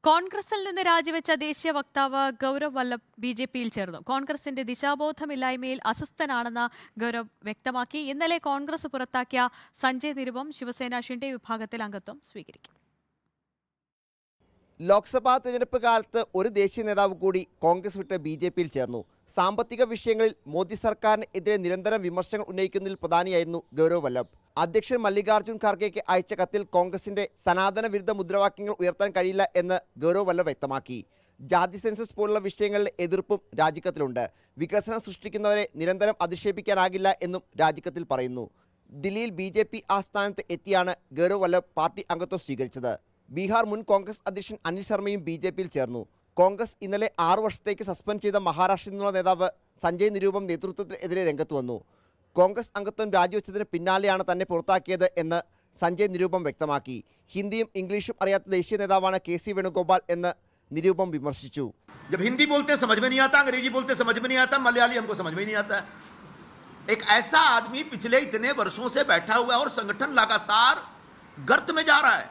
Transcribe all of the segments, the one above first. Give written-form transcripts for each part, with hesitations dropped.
കോൺഗ്രസിൽ നിന്ന് രാജിവെച്ച ദേശീയ വക്താവ് ഗൗരവ് വല്ലഭ് ബിജെപിയിൽ ചേർന്നു. കോൺഗ്രസിന്റെ ദിശാബോധമില്ലായ്മയിൽ അസ്വസ്ഥനാണെന്ന് ഗൗരവ് വ്യക്തമാക്കി. ഇന്നലെ കോൺഗ്രസ് പുറത്താക്കിയ സഞ്ജയ് നിരുപം ശിവസേന ഷിൻഡെ വിഭാഗത്തിൽ അംഗത്വം സ്വീകരിക്കും. ലോക്സഭാ തെരഞ്ഞെടുപ്പ് കാലത്ത് ഒരു ദേശീയ നേതാവ് കൂടി കോൺഗ്രസ് വിട്ട് ബിജെപിയിൽ ചേർന്നു. സാമ്പത്തിക വിഷയങ്ങളിൽ മോദി സർക്കാരിനെതിരെ നിരന്തരം വിമർശനങ്ങൾ ഉന്നയിക്കുന്നതിൽ പ്രധാനിയായിരുന്നു ഗൗരവ് വല്ലഭ്. അധ്യക്ഷൻ മല്ലികാർജ്ജുൻ ഖാർഗെയ്ക്ക് അയച്ച കത്തിൽ കോൺഗ്രസിന്റെ സനാതന വിരുദ്ധ മുദ്രാവാക്യങ്ങൾ ഉയർത്താൻ കഴിയില്ല എന്ന് ഗൗരവ് വല്ലഭ് വ്യക്തമാക്കി. ജാതി സെൻസസ് പോലുള്ള വിഷയങ്ങളിലെ എതിർപ്പും രാജിക്കത്തിലുണ്ട്. വികസനം സൃഷ്ടിക്കുന്നവരെ നിരന്തരം അധിക്ഷേപിക്കാനാകില്ല എന്നും രാജിക്കത്തിൽ പറയുന്നു. ദില്ലിയിൽ ബിജെപി ആസ്ഥാനത്ത് എത്തിയാണ് ഗൗരവ് വല്ലഭ് പാർട്ടി അംഗത്വം സ്വീകരിച്ചത്. ബീഹാർ മുൻ കോൺഗ്രസ് അധ്യക്ഷൻ അനിൽ ശർമ്മയും ബിജെപിയിൽ ചേർന്നു. കോൺഗ്രസ് ഇന്നലെ 6 വർഷത്തേക്ക് സസ്പെൻഡ് ചെയ്ത മഹാരാഷ്ട്രയിൽ നിന്നുള്ള നേതാവ് സഞ്ജയ് നിരുപം നേതൃത്വത്തിനെതിരെ രംഗത്ത് വന്നു. കോൺഗ്രസ് അംഗത്വം രാജിവെച്ചതിന് പിന്നാലെയാണ് തന്നെ പുറത്താക്കിയത് എന്ന് സഞ്ജയ് നിരുപം വ്യക്തമാക്കി. ഹിന്ദിയും ഇംഗ്ലീഷും അറിയാത്ത ദേശീയ നേതാവാണ് KC വേണുഗോപാൽ എന്ന് നിരുപം വിമർശിച്ചു. जब हिंदी बोलते समझ में नहीं आता, अंग्रेजी बोलते समझ में नहीं आता, मलयाली हमको समझ में नहीं आता। एक ऐसा आदमी पिछले इतने वर्षों से बैठा हुआ है और संगठन लगातार गर्त में जा रहा है।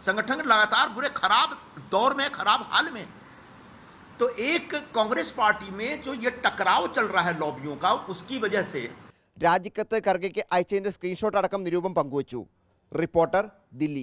संगठन लगातार बुरे खराब दौर में, खराब हाल में। तो एक कांग्रेस पार्टी में जो ये टकराव चल रहा है लॉबियों का, उसकी वजह से രാജിക്കത്ത് ഖർഗെയ്ക്ക് അയച്ചതിന്റെ സ്ക്രീൻഷോട്ട് അടക്കം നിരുപം പങ്കുവച്ചു. റിപ്പോർട്ടർ, ദില്ലി.